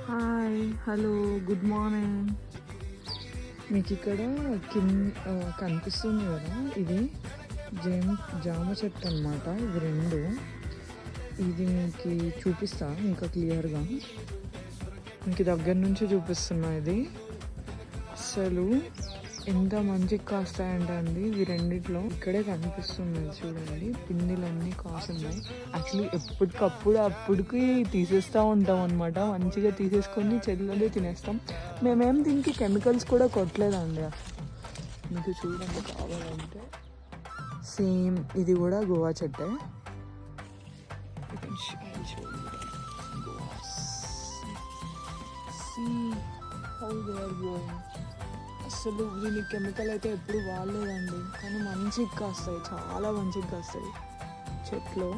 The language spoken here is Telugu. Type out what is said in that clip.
Hi hello good morning. మీకు ఇక్కడ కనిపిస్తుంది కదా, ఇది జామ చెట్టు అనమాట. ఇవి రెండు, ఇది మీకు చూపిస్తా ఇంకా క్లియర్గా. మీకు దగ్గర నుంచి చూపిస్తున్నా. ఇది అసలు ఎంత మంచిగా కాస్తాయంటే అండి, ఇవి రెండిట్లో ఇక్కడే కనిపిస్తుంది చూడండి. పిండిలన్నీ కాస్తున్నాయి. యాక్చువల్లీ ఎప్పటికప్పుడు అప్పటికి తీసేస్తూ ఉంటాం అనమాట. మంచిగా తీసేసుకొని చెట్లనే తినేస్తాం. మేమేం దీనికి కెమికల్స్ కూడా కొట్టలేదండి. మీకు చూడండి కావాలంటే. సేమ్ ఇది కూడా గోవా చెట్టే. అసలు దీనికి కెమికల్ అయితే ఎప్పుడు వాడలేదండి, కానీ మంచిగా కాస్తాయి, చాలా మంచిగా కాస్తాయి చెట్లు.